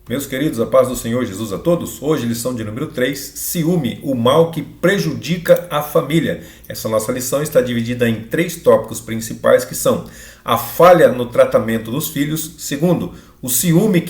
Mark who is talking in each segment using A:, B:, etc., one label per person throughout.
A: Meus queridos, a paz do Senhor Jesus a todos. Hoje, lição de número 3, ciúme, o mal que prejudica a família. Essa nossa lição está dividida em 3 tópicos principais que são a falha no tratamento dos filhos, segundo, o ciúme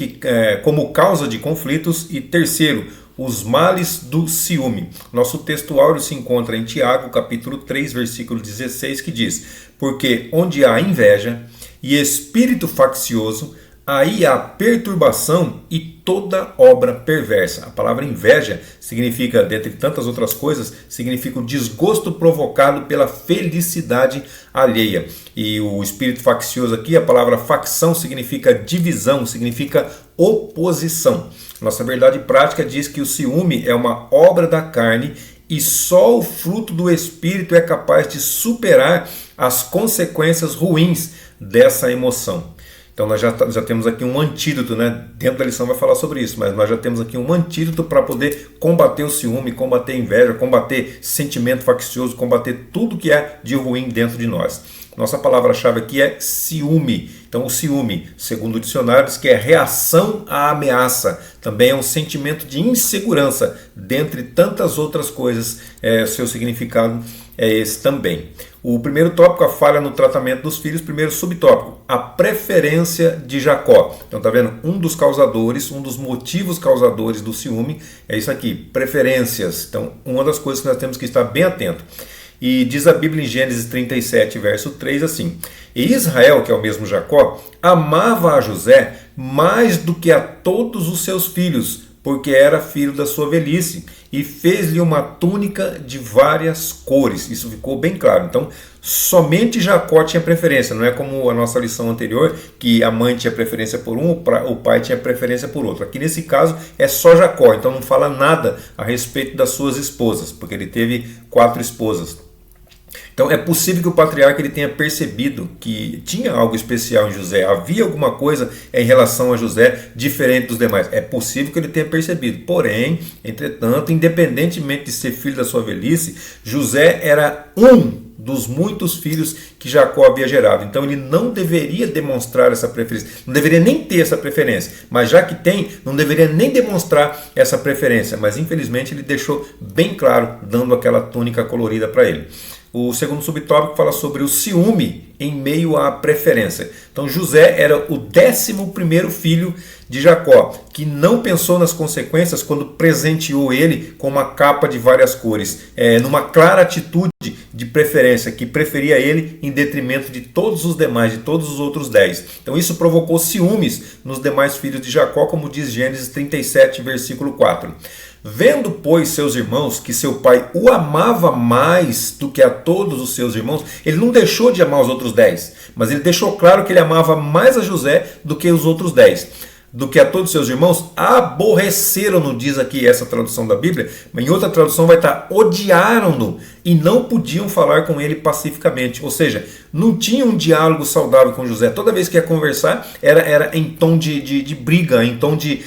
A: como causa de conflitos e terceiro, os males do ciúme. Nosso texto áureo se encontra em Tiago, capítulo 3, versículo 16, que diz: porque onde há inveja e espírito faccioso, aí há perturbação e toda obra perversa. A palavra inveja significa, dentre tantas outras coisas, significa o desgosto provocado pela felicidade alheia. E o espírito faccioso aqui, a palavra facção significa divisão, significa oposição. Nossa verdade prática diz que o ciúme é uma obra da carne e só o fruto do Espírito é capaz de superar as consequências ruins dessa emoção. Então nós já temos aqui um antídoto, né? Dentro da lição vai falar sobre isso, mas nós já temos aqui um antídoto para poder combater o ciúme, combater a inveja, combater sentimento faccioso, combater tudo que é de ruim dentro de nós. Nossa palavra-chave aqui é ciúme. Então o ciúme, segundo o dicionário, diz que é reação à ameaça. Também é um sentimento de insegurança, dentre tantas outras coisas, seu significado é esse também. O primeiro tópico, a falha no tratamento dos filhos. Primeiro subtópico, a preferência de Jacó. Então tá vendo? Um dos causadores, um dos motivos causadores do ciúme é isso aqui, preferências. Então uma das coisas que nós temos que estar bem atento. E diz a Bíblia em Gênesis 37, verso 3 assim: e Israel, que é o mesmo Jacó, amava a José mais do que a todos os seus filhos, porque era filho da sua velhice, e fez-lhe uma túnica de várias cores. Isso ficou bem claro. Então, somente Jacó tinha preferência, não é como a nossa lição anterior, que a mãe tinha preferência por um, o pai tinha preferência por outro. Aqui nesse caso é só Jacó, então não fala nada a respeito das suas esposas, porque ele teve 4 esposas. Então é possível que o patriarca ele tenha percebido que tinha algo especial em José, havia alguma coisa em relação a José diferente dos demais. É possível que ele tenha percebido. Porém, entretanto, independentemente de ser filho da sua velhice, José era um dos muitos filhos que Jacó havia gerado. Então ele não deveria demonstrar essa preferência, não deveria nem ter essa preferência, mas já que tem, não deveria nem demonstrar essa preferência, mas infelizmente ele deixou bem claro, dando aquela túnica colorida para ele. O segundo subtópico fala sobre o ciúme em meio à preferência. Então José era o 11º filho de Jacó, que não pensou nas consequências quando presenteou ele com uma capa de várias cores, numa clara atitude de preferência, que preferia ele em detrimento de todos os demais, de todos os outros 10. Então isso provocou ciúmes nos demais filhos de Jacó, como diz Gênesis 37, versículo 4. Vendo, pois, seus irmãos que seu pai o amava mais do que a todos os seus irmãos, ele não deixou de amar os outros 10, mas ele deixou claro que ele amava mais a José do que os outros 10. Do que a todos os seus irmãos, aborreceram-no, diz aqui essa tradução da Bíblia, mas em outra tradução vai estar odiaram-no e não podiam falar com ele pacificamente. Ou seja, não tinha um diálogo saudável com José. Toda vez que ia conversar era em tom de briga, em tom de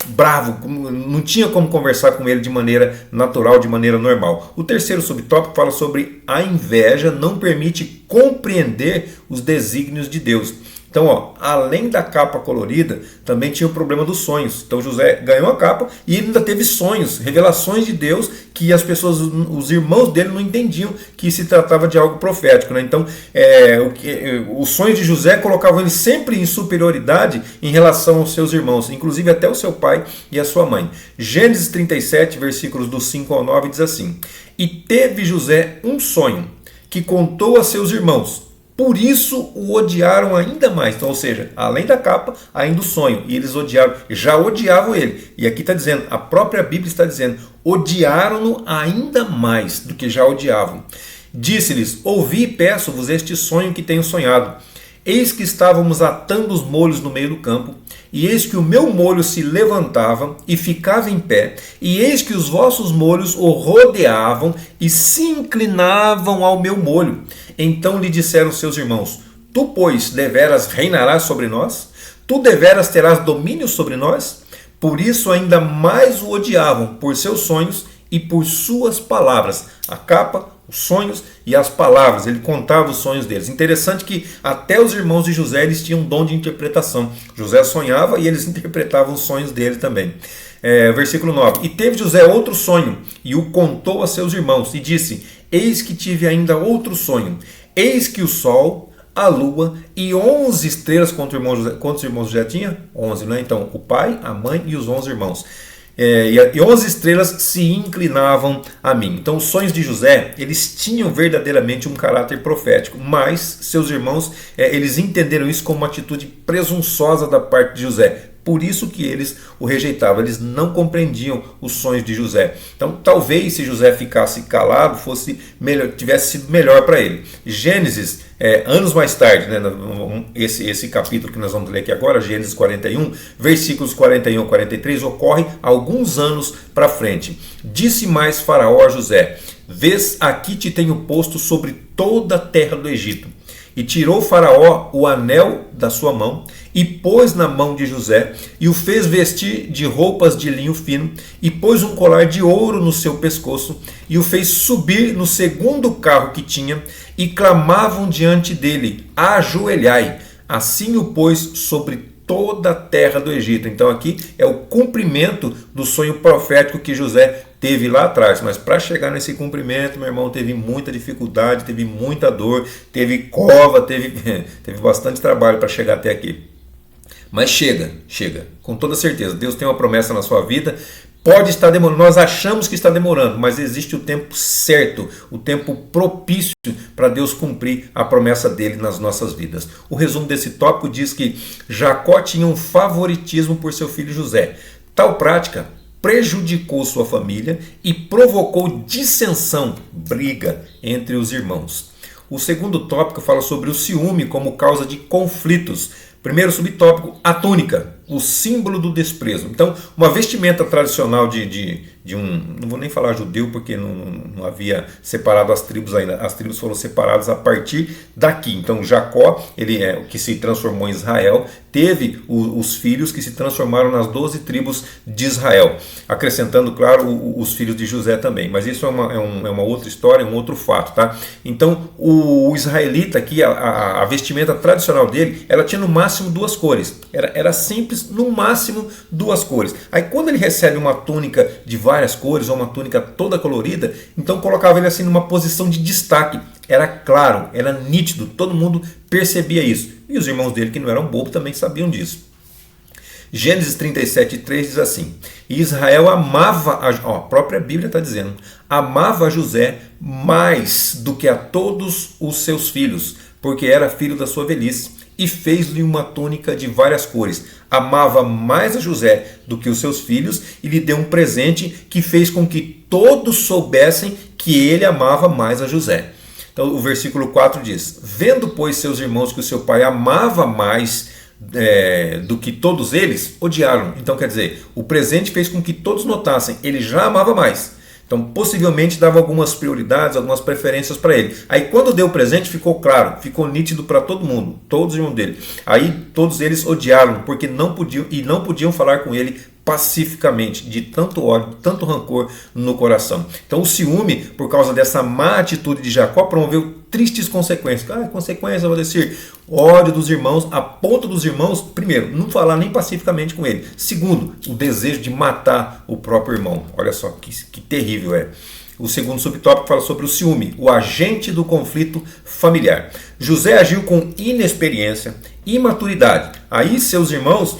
A: bravo, não tinha como conversar com ele de maneira natural, de maneira normal. O terceiro subtópico fala sobre a inveja não permite compreender os desígnios de Deus. Então, além da capa colorida, também tinha o problema dos sonhos. Então José ganhou a capa e ele ainda teve sonhos, revelações de Deus que as pessoas, os irmãos dele não entendiam que se tratava de algo profético, né? Então, os sonhos de José colocavam ele sempre em superioridade em relação aos seus irmãos, inclusive até o seu pai e a sua mãe. Gênesis 37, versículos do 5 ao 9 diz assim: e teve José um sonho que contou a seus irmãos. Por isso o odiaram ainda mais. Então, ou seja, além da capa, ainda o sonho. E eles já odiavam ele. E aqui está dizendo, a própria Bíblia está dizendo, odiaram-no ainda mais do que já odiavam. Disse-lhes: ouvi e peço-vos este sonho que tenho sonhado. Eis que estávamos atando os molhos no meio do campo, e eis que o meu molho se levantava e ficava em pé, e eis que os vossos molhos o rodeavam e se inclinavam ao meu molho. Então lhe disseram seus irmãos: tu, pois, deveras reinarás sobre nós? Tu deveras terás domínio sobre nós? Por isso ainda mais o odiavam por seus sonhos e por suas palavras, a capa, os sonhos e as palavras, ele contava os sonhos deles. Interessante que até os irmãos de José eles tinham um dom de interpretação. José sonhava e eles interpretavam os sonhos dele também. Versículo 9: E teve José outro sonho, e o contou a seus irmãos, e disse: Eis que tive ainda outro sonho. Eis que o sol, a lua e 11 estrelas, quantos irmãos José tinha? 11, né? Então, o pai, a mãe e os 11 irmãos. E 11 estrelas se inclinavam a mim. Então os sonhos de José, eles tinham verdadeiramente um caráter profético, mas seus irmãos, eles entenderam isso como uma atitude presunçosa da parte de José. Por isso que eles o rejeitavam, eles não compreendiam os sonhos de José. Então talvez se José ficasse calado, tivesse sido melhor para ele. Gênesis, anos mais tarde, né, esse capítulo que nós vamos ler aqui agora, Gênesis 41, versículos 41 a 43, ocorre alguns anos para frente. Disse mais Faraó a José: Vês, aqui te tenho posto sobre toda a terra do Egito. E tirou Faraó o anel da sua mão, e pôs na mão de José, e o fez vestir de roupas de linho fino, e pôs um colar de ouro no seu pescoço, e o fez subir no segundo carro que tinha, e clamavam diante dele: Ajoelhai. Assim o pôs sobre toda a terra do Egito. Então aqui é o cumprimento do sonho profético que José teve lá atrás, mas para chegar nesse cumprimento, meu irmão, teve muita dificuldade, teve muita dor, teve cova, teve bastante trabalho para chegar até aqui. Mas chega, com toda certeza. Deus tem uma promessa na sua vida. Pode estar demorando, nós achamos que está demorando, mas existe o tempo certo, o tempo propício para Deus cumprir a promessa dele nas nossas vidas. O resumo desse tópico diz que Jacó tinha um favoritismo por seu filho José. Tal prática prejudicou sua família e provocou dissensão, briga entre os irmãos. O segundo tópico fala sobre o ciúme como causa de conflitos. Primeiro subtópico, a túnica, o símbolo do desprezo. Então, uma vestimenta tradicional de um, não vou nem falar judeu, porque não havia separado as tribos ainda. As tribos foram separadas a partir daqui. Então, Jacó, ele o que se transformou em Israel, teve os filhos que se transformaram nas 12 tribos de Israel, acrescentando, claro, os filhos de José também. Mas isso é uma outra história, um outro fato, tá? Então, o israelita aqui, a vestimenta tradicional dele, ela tinha no máximo duas cores. Era simples, no máximo duas cores. Aí quando ele recebe uma túnica de várias cores, ou uma túnica toda colorida, então colocava ele assim numa posição de destaque. Era claro, era nítido, todo mundo percebia isso. E os irmãos dele, que não eram bobos, também sabiam disso. Gênesis 37:3 diz assim: E Israel amava, a própria Bíblia está dizendo, amava a José mais do que a todos os seus filhos, porque era filho da sua velhice, e fez-lhe uma túnica de várias cores. Amava mais a José do que os seus filhos, e lhe deu um presente que fez com que todos soubessem que ele amava mais a José. Então o versículo 4 diz: Vendo, pois, seus irmãos que o seu pai amava mais do que todos eles, odiaram. Então quer dizer, o presente fez com que todos notassem, ele já amava mais. Então possivelmente dava algumas prioridades, algumas preferências para ele. Aí quando deu o presente ficou claro, ficou nítido para todo mundo, todos os irmãos dele. Aí todos eles odiaram, porque não podiam falar com ele pacificamente, de tanto ódio, tanto rancor no coração. Então o ciúme, por causa dessa má atitude de Jacó, promoveu tristes consequências. Consequência, vou dizer, ódio dos irmãos, a ponto dos irmãos, primeiro, não falar nem pacificamente com ele. Segundo, o desejo de matar o próprio irmão. Olha só que terrível é. O segundo subtópico fala sobre o ciúme, o agente do conflito familiar. José agiu com inexperiência, imaturidade. Aí seus irmãos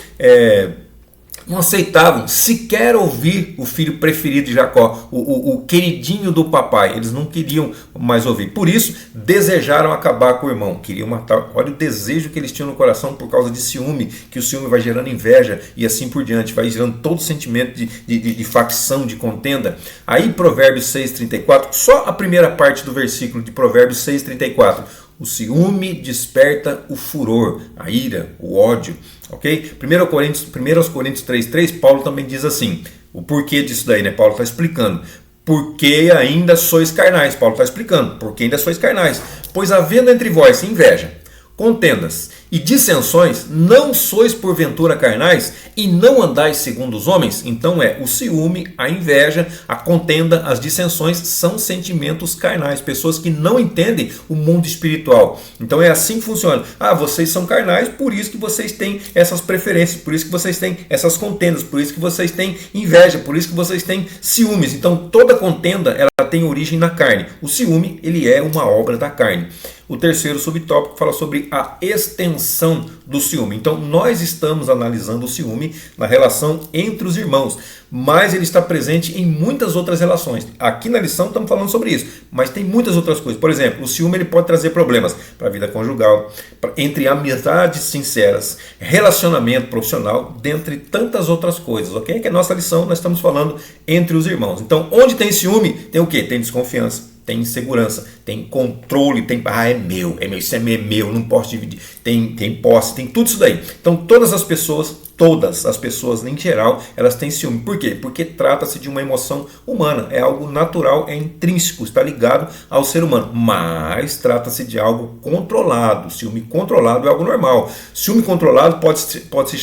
A: não aceitavam sequer ouvir o filho preferido de Jacó, o queridinho do papai. Eles não queriam mais ouvir. Por isso, desejaram acabar com o irmão. Queriam matar. Olha o desejo que eles tinham no coração por causa de ciúme, que o ciúme vai gerando inveja e assim por diante. Vai gerando todo o sentimento de facção, de contenda. Aí, Provérbios 6,34, só a primeira parte do versículo de Provérbios 6,34. O ciúme desperta o furor, a ira, o ódio. Ok? 1 Coríntios 3,3, Paulo também diz assim, o porquê disso daí, né? Paulo está explicando. Porque ainda sois carnais. Paulo está explicando, porque ainda sois carnais. Pois havendo entre vós inveja, contendas e dissensões, não sois porventura carnais, e não andais segundo os homens? Então o ciúme, a inveja, a contenda, as dissensões são sentimentos carnais, pessoas que não entendem o mundo espiritual. Então é assim que funciona. Vocês são carnais, por isso que vocês têm essas preferências, por isso que vocês têm essas contendas, por isso que vocês têm inveja, por isso que vocês têm ciúmes. Então toda contenda, ela tem origem na carne. O ciúme, ele é uma obra da carne. O terceiro subtópico fala sobre a extensão do ciúme. Então nós estamos analisando o ciúme na relação entre os irmãos, mas ele está presente em muitas outras relações. Aqui na lição estamos falando sobre isso, mas tem muitas outras coisas. Por exemplo, o ciúme ele pode trazer problemas para a vida conjugal, entre amizades sinceras, relacionamento profissional, dentre tantas outras coisas, ok? Que é a nossa lição, nós estamos falando entre os irmãos. Então, onde tem ciúme, tem o quê? Tem desconfiança, tem insegurança, tem controle, tem é meu, isso é meu, não posso dividir, tem posse, tem tudo isso daí. Então todas as pessoas em geral, elas têm ciúme. Por quê? Porque trata-se de uma emoção humana, é algo natural, é intrínseco, está ligado ao ser humano, mas trata-se de algo controlado. Ciúme controlado é algo normal. Ciúme controlado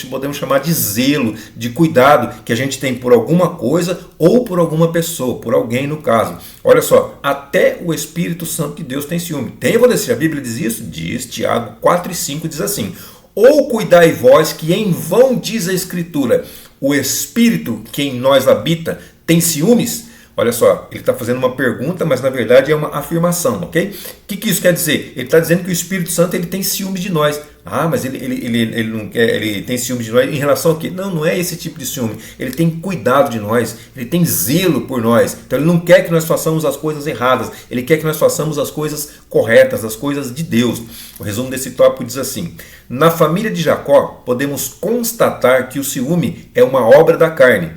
A: podemos chamar de zelo, de cuidado que a gente tem por alguma coisa ou por alguma pessoa, por alguém no caso. Olha só, até o Espírito Santo de Deus tem ciúme. Tem, eu vou descer, a Bíblia diz isso? Diz, Tiago 4:5 diz assim: ou cuidai vós que em vão diz a Escritura, o Espírito que em nós habita tem ciúmes? Olha só, ele está fazendo uma pergunta, mas na verdade é uma afirmação, ok? O que isso quer dizer? Ele está dizendo que o Espírito Santo ele tem ciúmes de nós. Mas ele tem ciúme de nós em relação a quê? Não é esse tipo de ciúme. Ele tem cuidado de nós, ele tem zelo por nós. Então ele não quer que nós façamos as coisas erradas, ele quer que nós façamos as coisas corretas, as coisas de Deus. O resumo desse tópico diz assim: na família de Jacó, podemos constatar que o ciúme é uma obra da carne.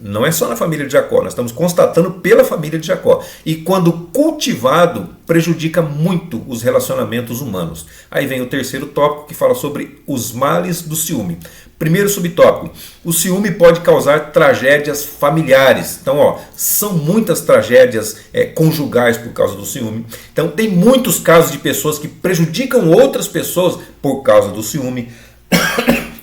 A: Não é só na família de Jacó, nós estamos constatando pela família de Jacó. E quando cultivado, prejudica muito os relacionamentos humanos. Aí vem o terceiro tópico que fala sobre os males do ciúme. Primeiro subtópico: o ciúme pode causar tragédias familiares. Então, são muitas tragédias conjugais por causa do ciúme. Então, tem muitos casos de pessoas que prejudicam outras pessoas por causa do ciúme.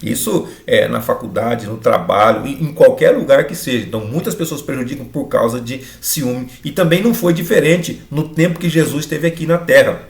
A: Isso é na faculdade, no trabalho, em qualquer lugar que seja. Então muitas pessoas prejudicam por causa de ciúme. E também não foi diferente no tempo que Jesus esteve aqui na terra.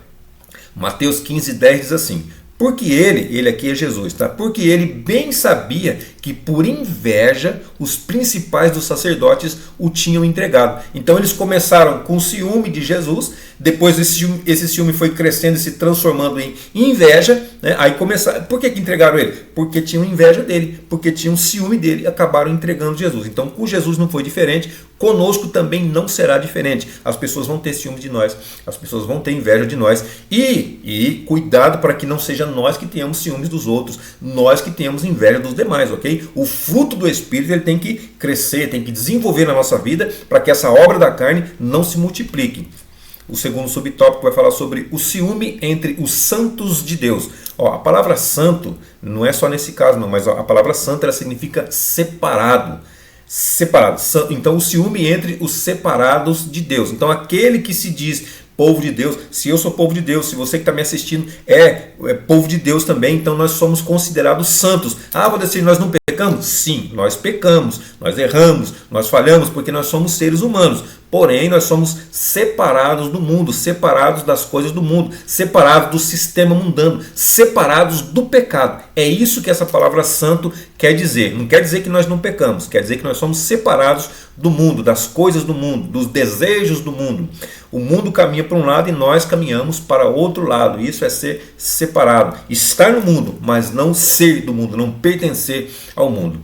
A: Mateus 15:10 diz assim: porque ele aqui é Jesus, tá? Porque ele bem sabia que por inveja os principais dos sacerdotes o tinham entregado. Então eles começaram com ciúme de Jesus, depois esse ciúme foi crescendo e se transformando em inveja, né? Aí começaram. Por que entregaram ele? Porque tinham inveja dele, porque tinham ciúme dele e acabaram entregando Jesus. Então com Jesus não foi diferente, conosco também não será diferente. As pessoas vão ter ciúme de nós, as pessoas vão ter inveja de nós e cuidado para que não seja nós que tenhamos ciúmes dos outros, nós que tenhamos inveja dos demais, ok? O fruto do Espírito ele tem que crescer, tem que desenvolver na nossa vida para que essa obra da carne não se multiplique. O segundo subtópico vai falar sobre o ciúme entre os santos de Deus. A palavra santo não é só nesse caso, não, mas a palavra santo ela significa separado. Então o ciúme entre os separados de Deus. Então aquele que se diz povo de Deus, se eu sou povo de Deus, se você que está me assistindo é povo de Deus também, então nós somos considerados santos. Vou dizer, nós não pecamos? Sim, nós pecamos, nós erramos, nós falhamos, porque nós somos seres humanos. Porém, nós somos separados do mundo, separados das coisas do mundo, separados do sistema mundano, separados do pecado. É isso que essa palavra santo quer dizer. Não quer dizer que nós não pecamos, quer dizer que nós somos separados do mundo, das coisas do mundo, dos desejos do mundo. O mundo caminha para um lado e nós caminhamos para outro lado. Isso é ser separado. Estar no mundo, mas não ser do mundo, não pertencer ao mundo.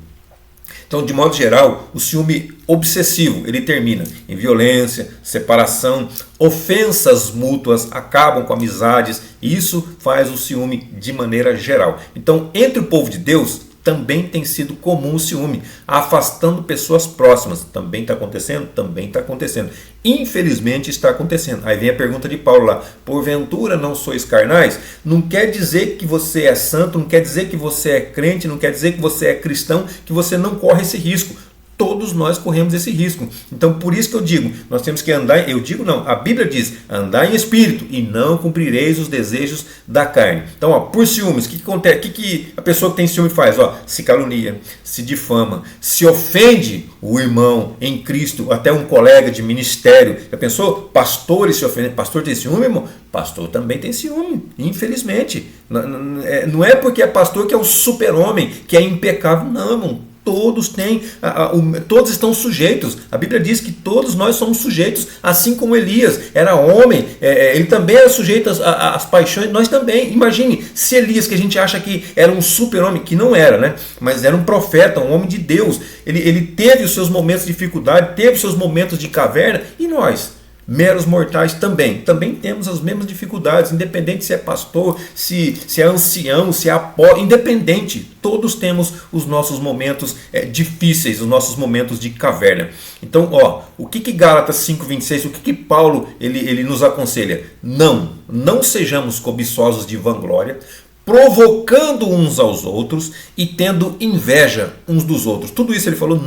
A: Então, de modo geral, o ciúme obsessivo, ele termina em violência, separação, ofensas mútuas, acabam com amizades, e isso faz o ciúme de maneira geral. Então, entre o povo de Deus, também tem sido comum o ciúme, afastando pessoas próximas. Também está acontecendo? Também está acontecendo. Infelizmente está acontecendo. Aí vem a pergunta de Paulo lá: porventura não sois carnais? Não quer dizer que você é santo, não quer dizer que você é crente, não quer dizer que você é cristão, que você não corre esse risco. Todos nós corremos esse risco. Então, por isso que eu digo, nós temos que andar, eu digo não, a Bíblia diz, andar em espírito e não cumprireis os desejos da carne. Então, ó, por ciúmes, o que acontece? O que a pessoa que tem ciúme faz? Ó, se calunia, se difama, se ofende o irmão em Cristo, até um colega de ministério. Já pensou? Pastores se ofendem. Pastor tem ciúme, irmão? Pastor também tem ciúme, infelizmente. Não é porque é pastor que é o super-homem, que é impecável, não, irmão. Todos têm, todos estão sujeitos. A Bíblia diz que todos nós somos sujeitos, assim como Elias era homem, ele também era sujeito às paixões, nós também. Imagine se Elias, que a gente acha que era um super-homem, que não era, né? Mas era um profeta, um homem de Deus. Ele teve os seus momentos de dificuldade, teve os seus momentos de caverna, e nós? Meros mortais também temos as mesmas dificuldades, independente se é pastor, se é ancião, se é apóstolo, independente, todos temos os nossos momentos difíceis, os nossos momentos de caverna. Então, ó, o que Gálatas 5:26, o que Paulo ele nos aconselha? Não sejamos cobiçosos de vanglória, provocando uns aos outros e tendo inveja uns dos outros. Tudo isso ele falou,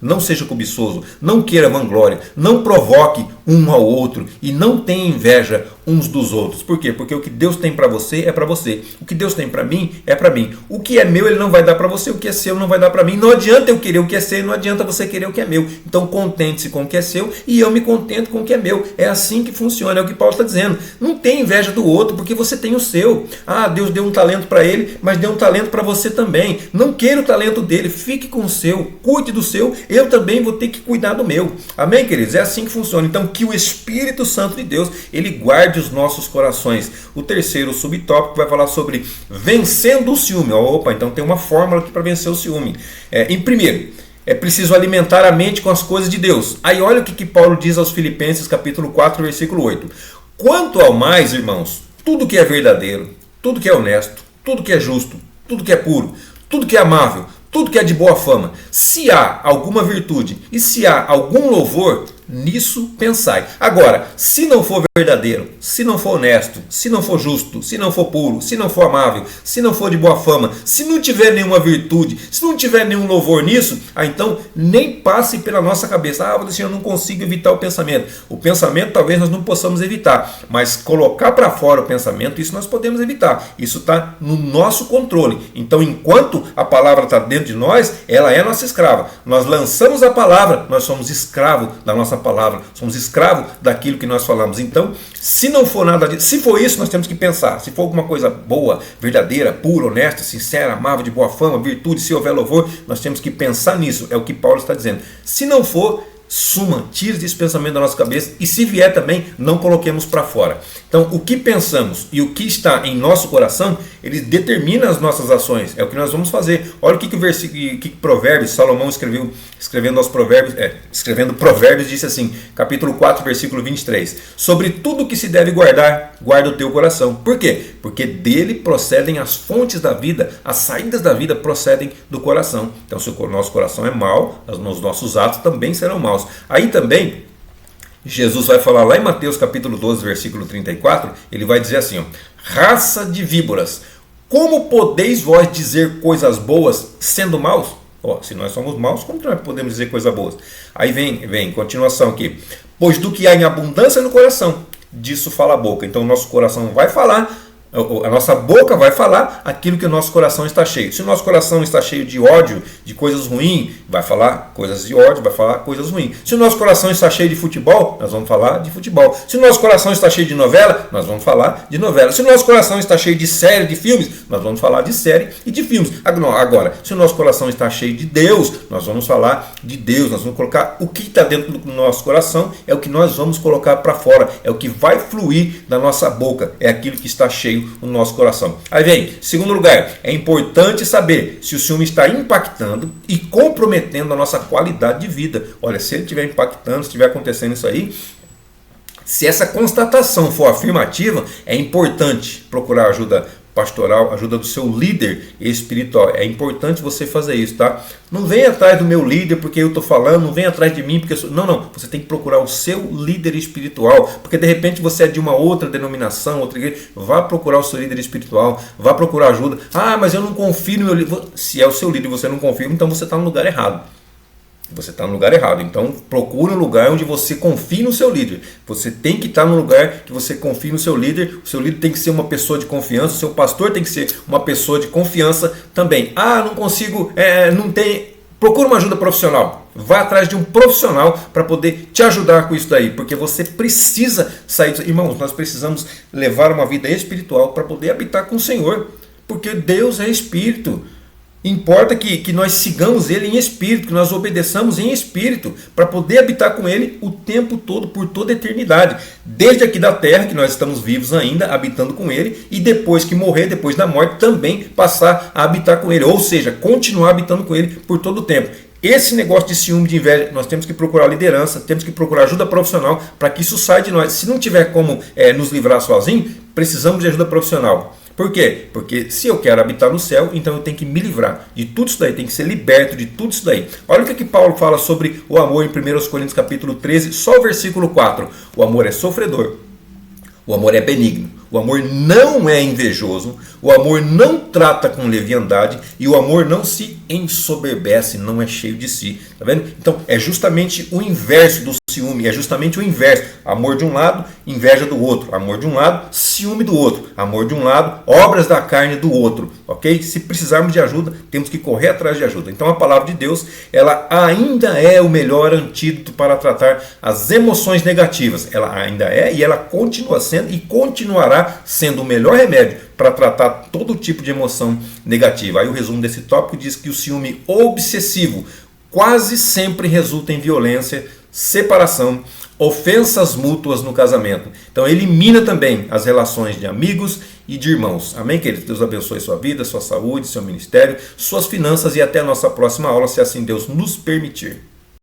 A: não seja cobiçoso, não queira vanglória, não provoque um ao outro e não tenha inveja uns dos outros. Por quê? Porque o que Deus tem para você é para você. O que Deus tem para mim é para mim. O que é meu ele não vai dar para você, o que é seu não vai dar para mim. Não adianta eu querer o que é seu, não adianta você querer o que é meu. Então contente-se com o que é seu e eu me contento com o que é meu. É assim que funciona, é o que Paulo está dizendo. Não tem inveja do outro porque você tem o seu. Ah, Deus deu um talento para ele, mas deu um talento para você também. Não queira o talento dele, fique com o seu, cuide do seu, eu também vou ter que cuidar do meu. Amém, queridos? É assim que funciona. Então que o Espírito Santo de Deus, ele guarde os nossos corações. O terceiro subtópico vai falar sobre vencendo o ciúme. Opa, então tem uma fórmula aqui para vencer o ciúme. Em primeiro, é preciso alimentar a mente com as coisas de Deus. Aí olha o que Paulo diz aos Filipenses capítulo 4, versículo 8. Quanto ao mais, irmãos, tudo que é verdadeiro, tudo que é honesto, tudo que é justo, tudo que é puro, tudo que é amável, tudo que é de boa fama, se há alguma virtude e se há algum louvor, nisso pensai. Agora, se não for verdadeiro, se não for honesto, se não for justo, se não for puro, se não for amável, se não for de boa fama, se não tiver nenhuma virtude, se não tiver nenhum louvor nisso, então nem passe pela nossa cabeça. Eu não consigo evitar o pensamento. O pensamento talvez nós não possamos evitar, mas colocar para fora o pensamento, isso nós podemos evitar. Isso está no nosso controle. Então, enquanto a palavra está dentro de nós, ela é nossa escrava. Nós lançamos a palavra, nós somos escravos da nossa palavra, somos escravos daquilo que nós falamos. Então, se não for nada disso, se for isso, nós temos que pensar. Se for alguma coisa boa, verdadeira, pura, honesta, sincera, amável, de boa fama, virtude, se houver louvor, nós temos que pensar nisso. É o que Paulo está dizendo. Se não for, suma, tire esse pensamento da nossa cabeça e se vier também, não coloquemos para fora. Então, o que pensamos e o que está em nosso coração, ele determina as nossas ações. É o que nós vamos fazer. Olha o que o versículo, que Provérbios, Salomão escrevendo Provérbios, disse assim, capítulo 4, versículo 23. Sobre tudo que se deve guardar, guarda o teu coração. Por quê? Porque dele procedem as fontes da vida, as saídas da vida procedem do coração. Então, se o nosso coração é mau, os nossos atos também serão maus. Aí também, Jesus vai falar lá em Mateus capítulo 12, versículo 34, ele vai dizer assim, ó, raça de víboras, como podeis vós dizer coisas boas sendo maus? Ó, se nós somos maus, como nós podemos dizer coisas boas? Aí vem, continuação aqui, pois do que há em abundância no coração, disso fala a boca. Então o nosso coração vai falar, a nossa boca vai falar aquilo que o nosso coração está cheio. Se o nosso coração está cheio de ódio, de coisas ruins, vai falar coisas de ódio, vai falar coisas ruins. Se o nosso coração está cheio de futebol, nós vamos falar de futebol. Se o nosso coração está cheio de novela, nós vamos falar de novela. Se o nosso coração está cheio de série, de filmes, nós vamos falar de série e de filmes. Agora, se o nosso coração está cheio de Deus, nós vamos falar de Deus. Nós vamos colocar o que está dentro do nosso coração, é o que nós vamos colocar para fora, é o que vai fluir da nossa boca, é aquilo que está cheio no nosso coração. Aí vem, segundo lugar, é importante saber se o ciúme está impactando e comprometendo a nossa qualidade de vida. Olha, se ele estiver impactando, se estiver acontecendo isso aí, se essa constatação for afirmativa, é importante procurar ajuda pastoral, ajuda do seu líder espiritual. É importante você fazer isso, tá? Não vem atrás do meu líder porque eu estou falando, não vem atrás de mim porque eu sou... Não. Você tem que procurar o seu líder espiritual, porque de repente você é de uma outra denominação, outra igreja. Vá procurar o seu líder espiritual, vá procurar ajuda. Ah, mas eu não confio no meu líder. Se é o seu líder e você não confia, então você está no lugar errado. você está no lugar errado. Então procure um lugar onde você confie no seu líder. Você tem que estar no lugar que você confie no seu líder. O seu líder tem que ser uma pessoa de confiança. O seu pastor tem que ser uma pessoa de confiança também. Não consigo, não tem. Procure uma ajuda profissional. Vá atrás de um profissional para poder te ajudar com isso daí. Porque você precisa sair disso. Irmãos, nós precisamos levar uma vida espiritual para poder habitar com o Senhor. Porque Deus é espírito. Importa que nós sigamos Ele em espírito, que nós obedeçamos em espírito, para poder habitar com Ele o tempo todo, por toda a eternidade. Desde aqui da terra, que nós estamos vivos ainda, habitando com Ele, e depois que morrer, depois da morte, também passar a habitar com Ele. Ou seja, continuar habitando com Ele por todo o tempo. Esse negócio de ciúme, de inveja, nós temos que procurar liderança, temos que procurar ajuda profissional para que isso saia de nós. Se não tiver como nos livrar sozinho, precisamos de ajuda profissional. Por quê? Porque se eu quero habitar no céu, então eu tenho que me livrar de tudo isso daí, tenho que ser liberto de tudo isso daí. Olha o que Paulo fala sobre o amor em 1 Coríntios capítulo 13, só o versículo 4. O amor é sofredor, o amor é benigno, o amor não é invejoso, o amor não trata com leviandade e o amor não se ensoberbece, não é cheio de si. Tá vendo? Então é justamente o inverso do ciúme, é justamente o inverso. Amor de um lado, inveja do outro. Amor de um lado, ciúme do outro. Amor de um lado, obras da carne do outro. Ok? Se precisarmos de ajuda, temos que correr atrás de ajuda. Então a palavra de Deus, ela ainda é o melhor antídoto para tratar as emoções negativas. Ela ainda é e ela continua sendo e continuará sendo o melhor remédio para tratar todo tipo de emoção negativa. Aí o resumo desse tópico diz que o ciúme obsessivo quase sempre resulta em violência, separação, ofensas mútuas no casamento. Então elimina também as relações de amigos e de irmãos. Amém, queridos? Deus abençoe sua vida, sua saúde, seu ministério, suas finanças e até a nossa próxima aula, se assim Deus nos permitir.